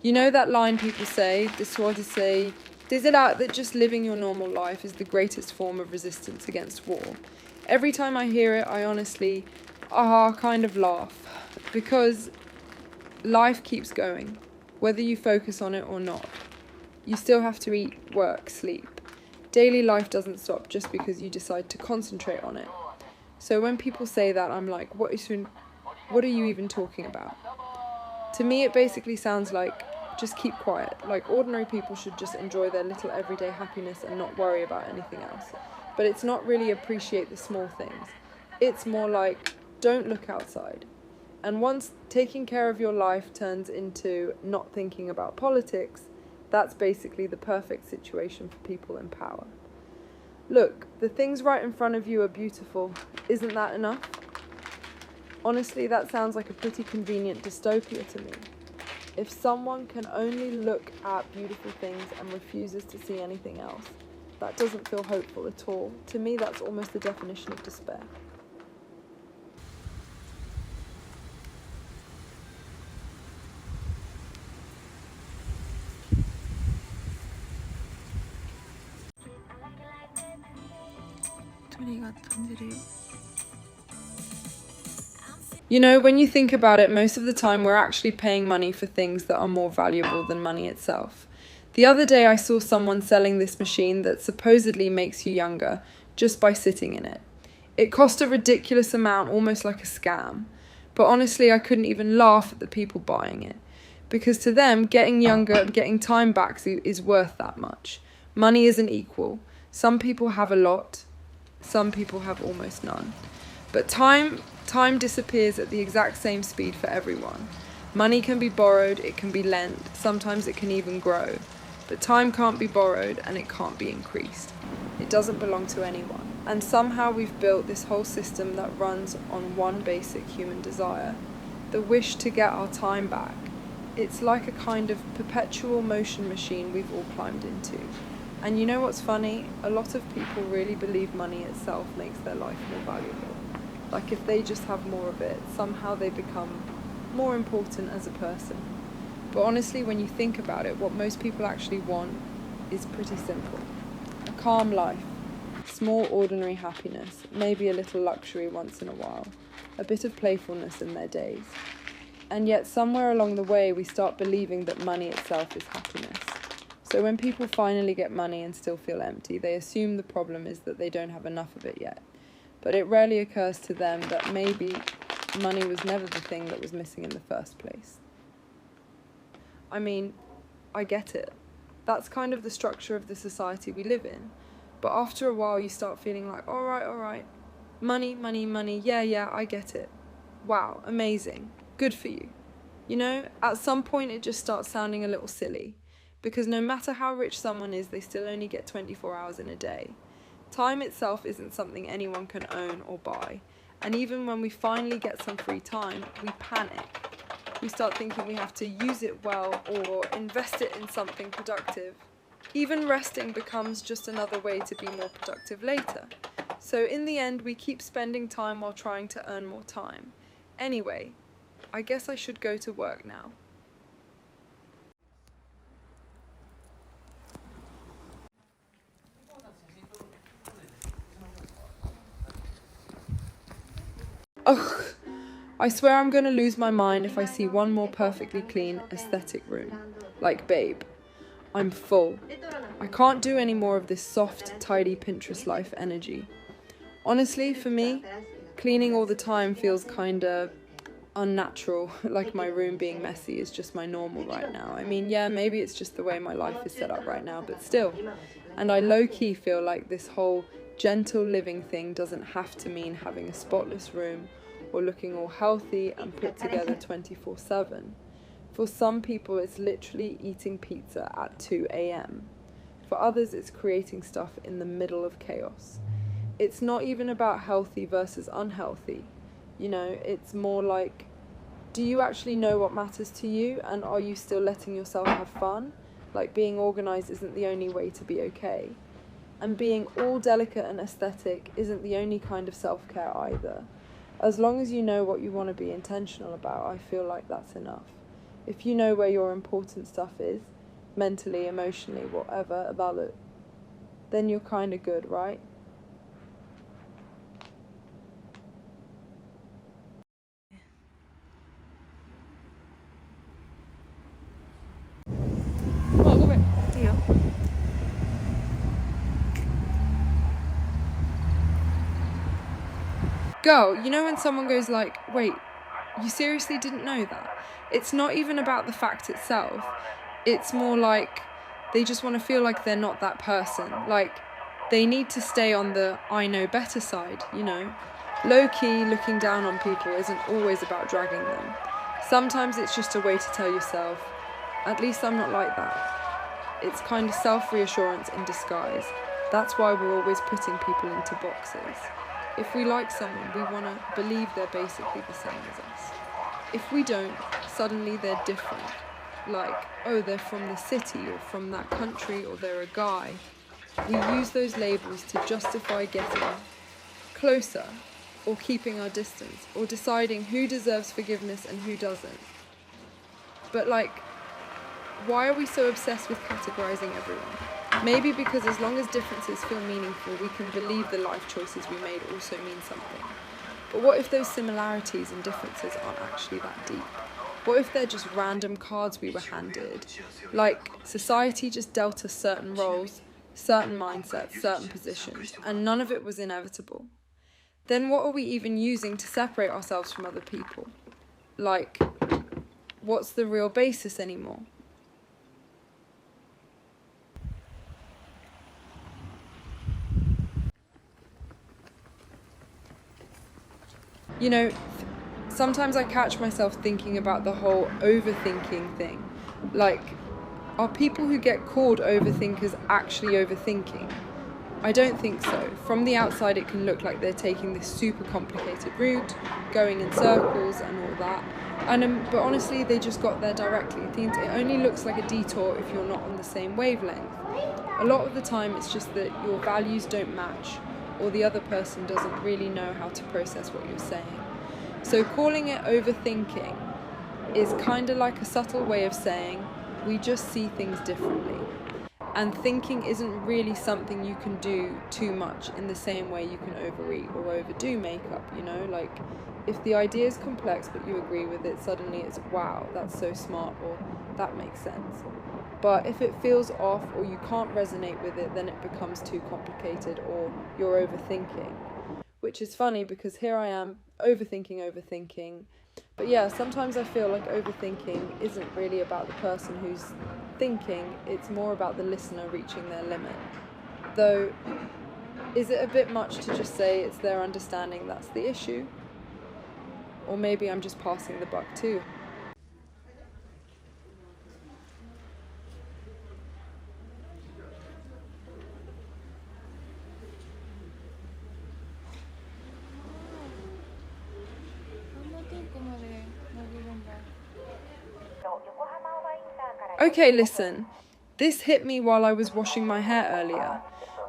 You know that line people say, the soi-disant, that just living your normal life is the greatest form of resistance against war. Every time I hear it, I honestly, kind of laugh. Because life keeps going, whether you focus on it or not. You still have to eat, work, sleep. Daily life doesn't stop just because you decide to concentrate on it. So when people say that, I'm like, what are you even talking about? To me, it basically sounds like, just keep quiet. Like, ordinary people should just enjoy their little everyday happiness and not worry about anything else. But it's not really appreciate the small things. It's more like, don't look outside. And once taking care of your life turns into not thinking about politics, that's basically the perfect situation for people in power. Look, the things right in front of you are beautiful. Isn't that enough? Honestly, that sounds like a pretty convenient dystopia to me. If someone can only look at beautiful things and refuses to see anything else, that doesn't feel hopeful at all. To me, that's almost the definition of despair. You know, when you think about it, most of the time we're actually paying money for things that are more valuable than money itself. The other day I saw someone selling this machine that supposedly makes you younger just by sitting in it. It cost a ridiculous amount, almost like a scam. But honestly, I couldn't even laugh at the people buying it. Because to them, getting younger and getting time back is worth that much. Money isn't equal. Some people have a lot. Some people have almost none. But time disappears at the exact same speed for everyone. Money can be borrowed, it can be lent, sometimes it can even grow. But time can't be borrowed and it can't be increased. It doesn't belong to anyone. And somehow we've built this whole system that runs on one basic human desire, the wish to get our time back. It's like a kind of perpetual motion machine we've all climbed into. And you know what's funny? A lot of people really believe money itself makes their life more valuable. Like if they just have more of it, somehow they become more important as a person. But honestly, when you think about it, what most people actually want is pretty simple. A calm life, small ordinary happiness, maybe a little luxury once in a while, a bit of playfulness in their days. And yet somewhere along the way we start believing that money itself is happiness. So when people finally get money and still feel empty, they assume the problem is that they don't have enough of it yet. But it rarely occurs to them that maybe money was never the thing that was missing in the first place. I mean, I get it. That's kind of the structure of the society we live in. But after a while you start feeling like, all right. Money, yeah, I get it. Wow, amazing. Good for you. You know, at some point it just starts sounding a little silly. Because no matter how rich someone is, they still only get 24 hours in a day. Time itself isn't something anyone can own or buy. And even when we finally get some free time, we panic. We start thinking we have to use it well or invest it in something productive. Even resting becomes just another way to be more productive later. So in the end, we keep spending time while trying to earn more time. Anyway, I guess I should go to work now. Ugh, I swear I'm gonna lose my mind if I see one more perfectly clean, aesthetic room. Like, babe, I'm full. I can't do any more of this soft, tidy Pinterest life energy. Honestly, for me, cleaning all the time feels kinda unnatural, like my room being messy is just my normal right now. I mean, yeah, maybe it's just the way my life is set up right now, but still. And I low-key feel like this whole gentle living thing doesn't have to mean having a spotless room or looking all healthy and put together 24/7. For some people, it's literally eating pizza at 2 a.m. For others, it's creating stuff in the middle of chaos. It's not even about healthy versus unhealthy. You know, it's more like, do you actually know what matters to you, and are you still letting yourself have fun? Like, being organized isn't the only way to be okay. And being all delicate and aesthetic isn't the only kind of self-care either. As long as you know what you want to be intentional about, I feel like that's enough. If you know where your important stuff is, mentally, emotionally, whatever, about it, then you're kind of good, right? Girl, you know when someone goes like, wait, you seriously didn't know that? It's not even about the fact itself. It's more like they just want to feel like they're not that person. Like, they need to stay on the I know better side, you know? Low-key, looking down on people isn't always about dragging them. Sometimes it's just a way to tell yourself, at least I'm not like that. It's kind of self-reassurance in disguise. That's why we're always putting people into boxes. If we like someone, we want to believe they're basically the same as us. If we don't, suddenly they're different. Like, oh, they're from the city, or from that country, or they're a guy. We use those labels to justify getting closer, or keeping our distance, or deciding who deserves forgiveness and who doesn't. But like, why are we so obsessed with categorizing everyone? Maybe because as long as differences feel meaningful, we can believe the life choices we made also mean something. But what if those similarities and differences aren't actually that deep? What if they're just random cards we were handed? Like, society just dealt us certain roles, certain mindsets, certain positions, and none of it was inevitable. Then what are we even using to separate ourselves from other people? Like, what's the real basis anymore? You know, sometimes I catch myself thinking about the whole overthinking thing. Like, are people who get called overthinkers actually overthinking? I don't think so. From the outside it can look like they're taking this super complicated route, going in circles and all that. But honestly, they just got there directly. It only looks like a detour if you're not on the same wavelength. A lot of the time it's just that your values don't match, or the other person doesn't really know how to process what you're saying. So calling it overthinking is kind of like a subtle way of saying we just see things differently. And thinking isn't really something you can do too much in the same way you can overeat or overdo makeup, you know? Like, if the idea is complex but you agree with it, suddenly it's, wow, that's so smart, or that makes sense. But if it feels off or you can't resonate with it, then it becomes too complicated or you're overthinking. Which is funny because here I am, overthinking. But yeah, sometimes I feel like overthinking isn't really about the person who's thinking, it's more about the listener reaching their limit. Though, is it a bit much to just say it's their understanding that's the issue? Or maybe I'm just passing the buck too. Okay, listen. This hit me while I was washing my hair earlier.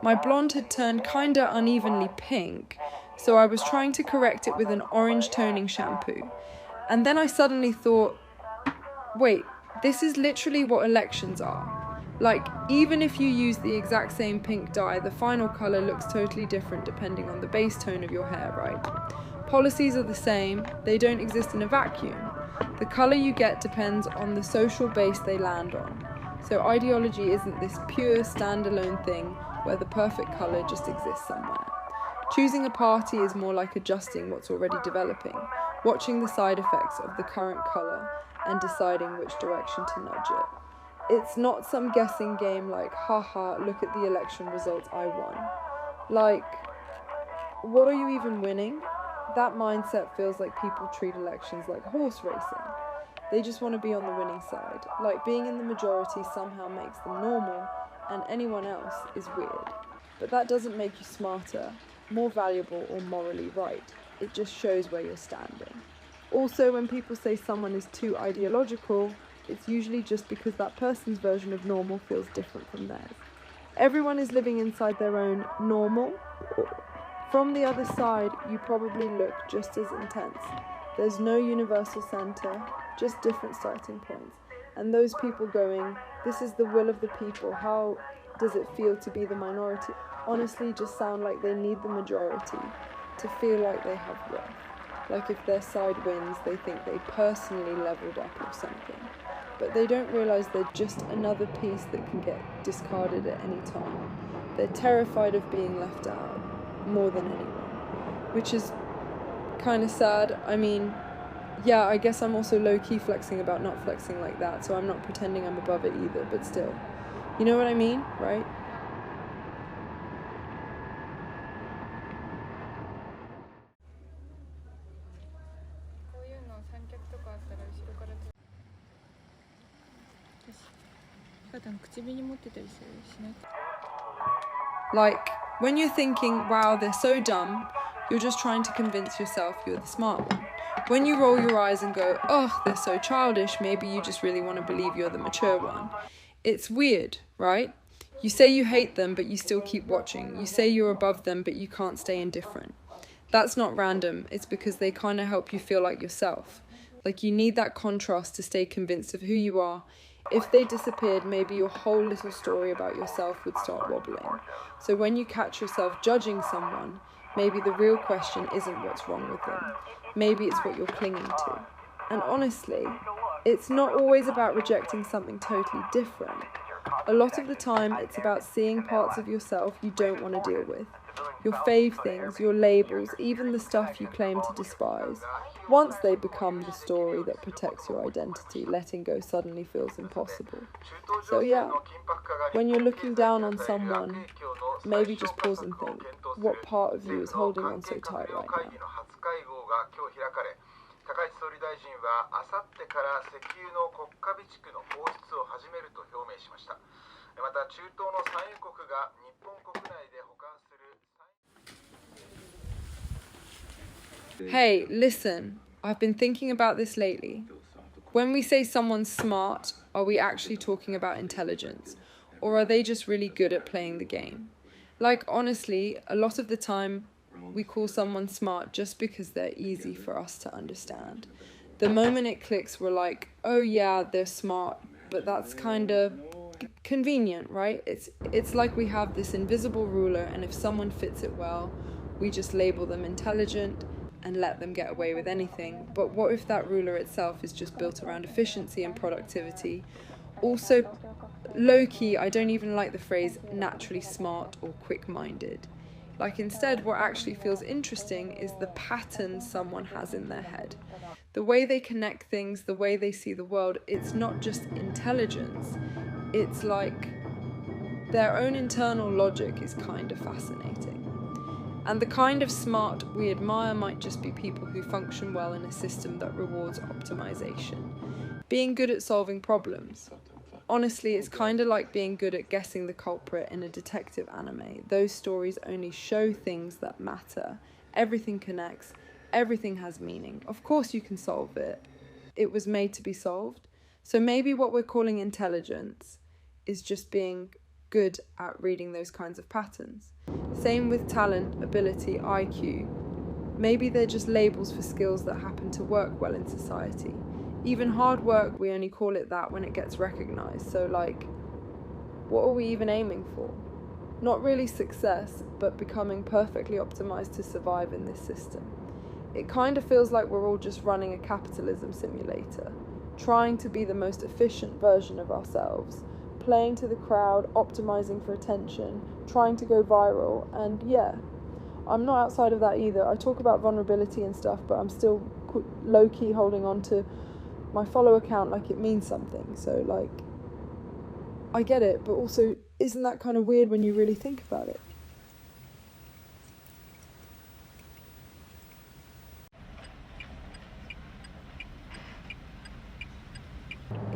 My blonde had turned kinda unevenly pink, so I was trying to correct it with an orange toning shampoo. And then I suddenly thought, wait, this is literally what elections are. Like, even if you use the exact same pink dye, the final colour looks totally different depending on the base tone of your hair, right? Policies are the same, they don't exist in a vacuum. The colour you get depends on the social base they land on. So ideology isn't this pure standalone thing where the perfect colour just exists somewhere. Choosing a party is more like adjusting what's already developing, watching the side effects of the current colour and deciding which direction to nudge it. It's not some guessing game like, haha, look at the election results, I won. Like, what are you even winning? That mindset feels like people treat elections like horse racing. They just want to be on the winning side. Like being in the majority somehow makes them normal, and anyone else is weird. But that doesn't make you smarter, more valuable, or morally right. It just shows where you're standing. Also, when people say someone is too ideological, it's usually just because that person's version of normal feels different from theirs. Everyone is living inside their own normal. From the other side, you probably look just as intense. There's no universal center, just different starting points. And those people going, this is the will of the people, how does it feel to be the minority? Honestly, just sound like they need the majority to feel like they have worth. Like if their side wins, they think they personally leveled up or something. But they don't realise they're just another piece that can get discarded at any time. They're terrified of being left out more than anyone, which is kind of sad. I mean, yeah, I guess I'm also low-key flexing about not flexing like that, so I'm not pretending I'm above it either, but still. You know what I mean, right? Like, when you're thinking, wow, they're so dumb, you're just trying to convince yourself you're the smart one. When you roll your eyes and go, oh, they're so childish, maybe you just really want to believe you're the mature one. It's weird, right? You say you hate them, but you still keep watching. You say you're above them, but you can't stay indifferent. That's not random. It's because they kind of help you feel like yourself. Like you need that contrast to stay convinced of who you are. If they disappeared, maybe your whole little story about yourself would start wobbling. So when you catch yourself judging someone, maybe the real question isn't what's wrong with them. Maybe it's what you're clinging to. And honestly, it's not always about rejecting something totally different. A lot of the time, it's about seeing parts of yourself you don't want to deal with. Your fave things, your labels, even the stuff you claim to despise. Once they become the story that protects your identity, letting go suddenly feels impossible. So yeah, when you're looking down on someone, maybe just pause and think, what part of you is holding on so tight right now? 高市総理大臣はあさってから石油の国家備蓄の放出を始めると表明しました。また中東の産油国が日本国内で保管する Hey, listen. I've been thinking about this lately. When we say someone's smart, are we actually talking about intelligence? Or are they just really good at playing the game? Like, honestly, a lot of the time, we call someone smart just because they're easy for us to understand. The moment it clicks, we're like, oh yeah, they're smart, but that's kind of convenient, right? It's like we have this invisible ruler, and if someone fits it well, we just label them intelligent and let them get away with anything. But what if that ruler itself is just built around efficiency and productivity? Also, low-key, I don't even like the phrase naturally smart or quick-minded. Like instead, what actually feels interesting is the pattern someone has in their head. The way they connect things, the way they see the world, it's not just intelligence. It's like their own internal logic is kind of fascinating. And the kind of smart we admire might just be people who function well in a system that rewards optimization. Being good at solving problems. Honestly, it's kind of like being good at guessing the culprit in a detective anime. Those stories only show things that matter. Everything connects. Everything has meaning. Of course you can solve it. It was made to be solved. So maybe what we're calling intelligence is just being good at reading those kinds of patterns. Same with talent, ability, IQ. Maybe they're just labels for skills that happen to work well in society. Even hard work, we only call it that when it gets recognised. So like, what are we even aiming for? Not really success, but becoming perfectly optimised to survive in this system. It kind of feels like we're all just running a capitalism simulator, trying to be the most efficient version of ourselves, playing to the crowd, optimising for attention, trying to go viral, and yeah, I'm not outside of that either. I talk about vulnerability and stuff, but I'm still low-key holding on to my follow account like it means something. So like, I get it, but also, isn't that kind of weird when you really think about it?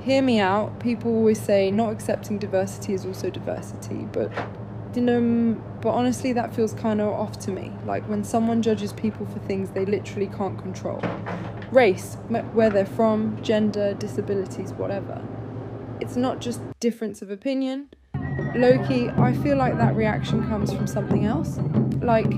Hear me out. People always say not accepting diversity is also diversity, but honestly that feels kind of off to me. Like when someone judges people for things they literally can't control. Race, where they're from, gender, disabilities, whatever. It's not just difference of opinion. Low-key, I feel like that reaction comes from something else. Like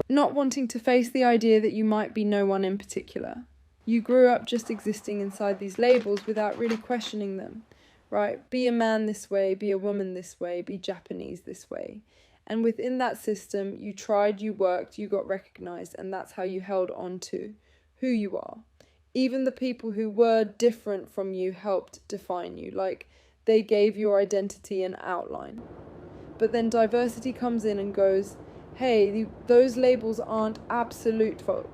not wanting to face the idea that you might be no one in particular. You grew up just existing inside these labels without really questioning them, right? Be a man this way, be a woman this way, be Japanese this way. And within that system, you tried, you worked, you got recognized, and that's how you held on to who you are. Even the people who were different from you helped define you, like they gave your identity an outline. But then diversity comes in and goes, hey, those labels aren't absolute fault.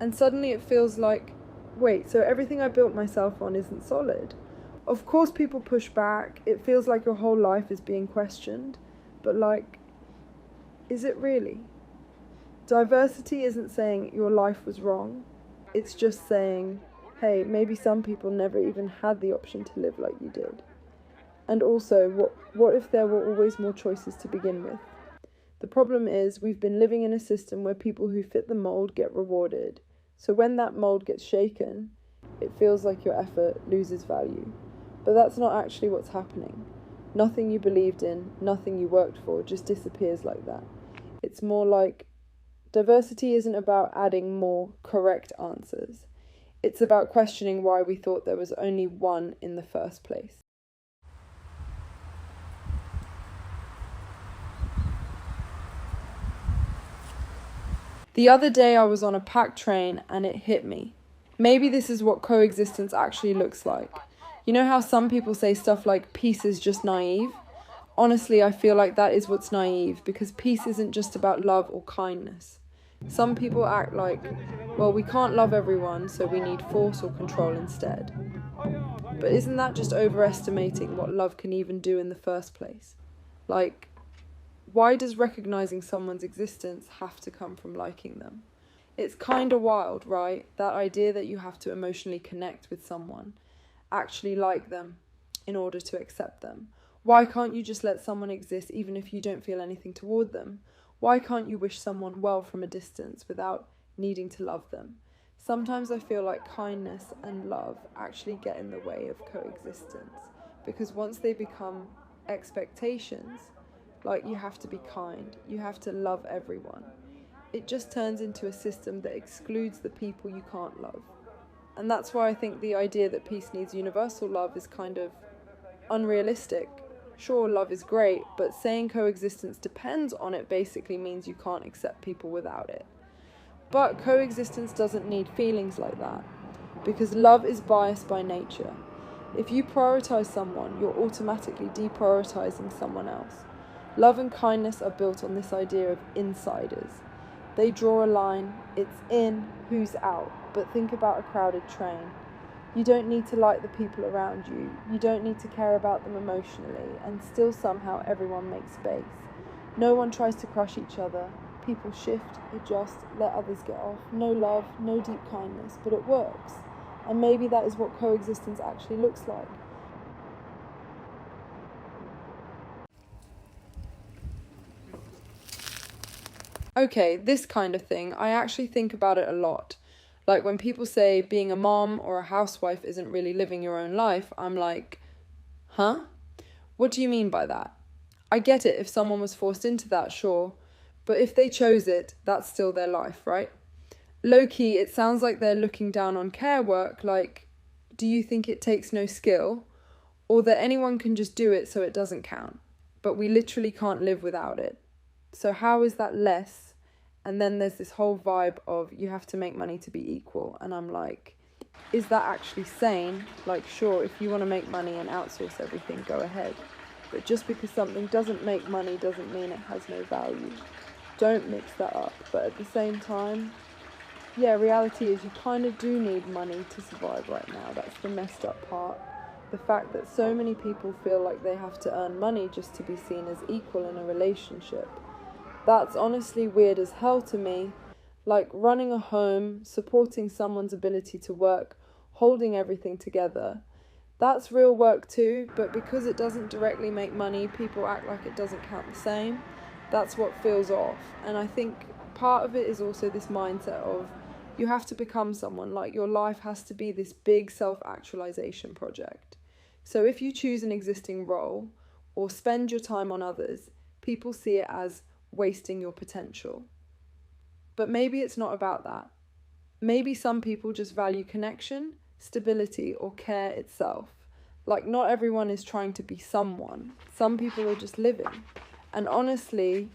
And suddenly it feels like, wait, so everything I built myself on isn't solid. Of course people push back, it feels like your whole life is being questioned, but like, is it really? Diversity isn't saying your life was wrong, it's just saying, hey, maybe some people never even had the option to live like you did. And also, what if there were always more choices to begin with? The problem is we've been living in a system where people who fit the mold get rewarded. So when that mold gets shaken, it feels like your effort loses value. But that's not actually what's happening. Nothing you believed in, nothing you worked for just disappears like that. It's more like diversity isn't about adding more correct answers. It's about questioning why we thought there was only one in the first place. The other day I was on a packed train and it hit me. Maybe this is what coexistence actually looks like. You know how some people say stuff like peace is just naive? Honestly, I feel like that is what's naive, because peace isn't just about love or kindness. Some people act like, well, we can't love everyone, so we need force or control instead. But isn't that just overestimating what love can even do in the first place? Like, why does recognizing someone's existence have to come from liking them? It's kinda wild, right? That idea that you have to emotionally connect with someone, actually like them, in order to accept them. Why can't you just let someone exist even if you don't feel anything toward them? Why can't you wish someone well from a distance without needing to love them? Sometimes I feel like kindness and love actually get in the way of coexistence, because once they become expectations, like you have to be kind, you have to love everyone, it just turns into a system that excludes the people you can't love. And that's why I think the idea that peace needs universal love is kind of unrealistic. Sure, love is great, but saying coexistence depends on it basically means you can't accept people without it. But coexistence doesn't need feelings like that, because love is biased by nature. If you prioritize someone, you're automatically deprioritizing someone else. Love and kindness are built on this idea of insiders. They draw a line, it's in, who's out. But think about a crowded train. You don't need to like the people around you. You don't need to care about them emotionally, and still somehow everyone makes space. No one tries to crush each other. People shift, adjust, let others get off. No love, no deep kindness, but it works. And maybe that is what coexistence actually looks like. Okay, this kind of thing, I actually think about it a lot. Like when people say being a mom or a housewife isn't really living your own life, I'm like, huh? What do you mean by that? I get it if someone was forced into that, sure, but if they chose it, that's still their life, right? Low-key, it sounds like they're looking down on care work, like, do you think it takes no skill? Or that anyone can just do it so it doesn't count, but we literally can't live without it. So how is that less? And then there's this whole vibe of you have to make money to be equal. And I'm like, is that actually sane? Like, sure, if you want to make money and outsource everything, go ahead. But just because something doesn't make money doesn't mean it has no value. Don't mix that up. But at the same time, yeah, reality is you kind of do need money to survive right now. That's the messed up part. The fact that so many people feel like they have to earn money just to be seen as equal in a relationship. That's honestly weird as hell to me. Like running a home, supporting someone's ability to work, holding everything together. That's real work too, but because it doesn't directly make money, people act like it doesn't count the same. That's what feels off. And I think part of it is also this mindset of you have to become someone, like your life has to be this big self-actualization project. So if you choose an existing role or spend your time on others, people see it as wasting your potential. But maybe it's not about that. maybe some people just value connection, stability, or care itself. Like, not everyone is trying to be someone. Some people are just living. And honestly,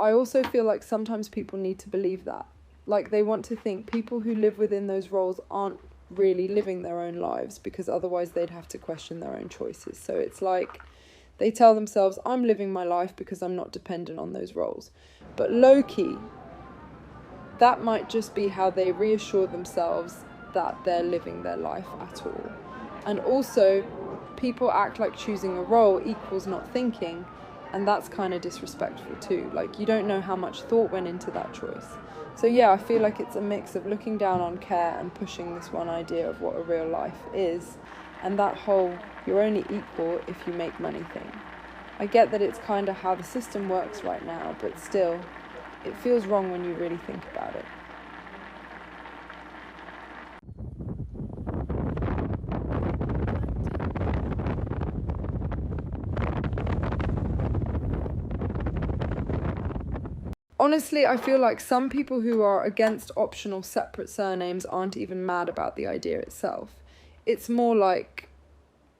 I also feel like sometimes people need to believe that. Like, they want to think people who live within those roles aren't really living their own lives, because otherwise they'd have to question their own choices. So it's like they tell themselves, I'm living my life because I'm not dependent on those roles. But low-key, that might just be how they reassure themselves that they're living their life at all. And also, people act like choosing a role equals not thinking, and that's kind of disrespectful too. Like, you don't know how much thought went into that choice. So yeah, I feel like it's a mix of looking down on care and pushing this one idea of what a real life is, and that whole you're only equal if you make money thing. I get that it's kind of how the system works right now, but still, it feels wrong when you really think about it. Honestly, I feel like some people who are against optional separate surnames aren't even mad about the idea itself. It's more like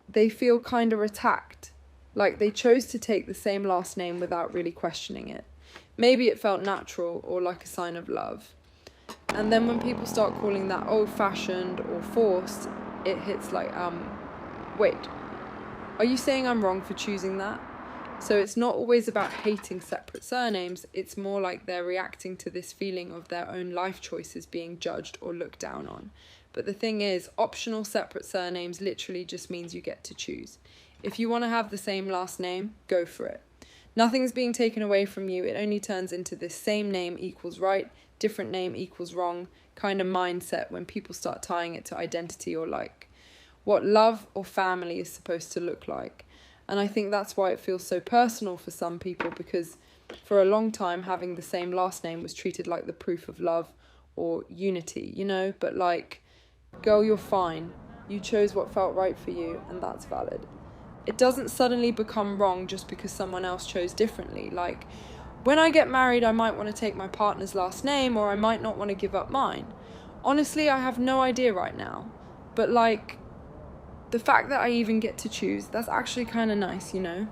they feel kind of attacked. Like they chose to take the same last name without really questioning it. Maybe it felt natural or like a sign of love. And then when people start calling that old-fashioned or forced, it hits like, wait, are you saying I'm wrong for choosing that? So it's not always about hating separate surnames, it's more like they're reacting to this feeling of their own life choices being judged or looked down on. But the thing is, optional separate surnames literally just means you get to choose. If you want to have the same last name, go for it. Nothing's being taken away from you, it only turns into this same name equals right, different name equals wrong kind of mindset when people start tying it to identity or like what love or family is supposed to look like. And I think that's why it feels so personal for some people, because for a long time having the same last name was treated like the proof of love or unity, you know? But like, girl, you're fine. You chose what felt right for you, and that's valid. It doesn't suddenly become wrong just because someone else chose differently. Like, when I get married, I might want to take my partner's last name, or I might not want to give up mine. Honestly, I have no idea right now. But like, the fact that I even get to choose, that's actually kind of nice, you know?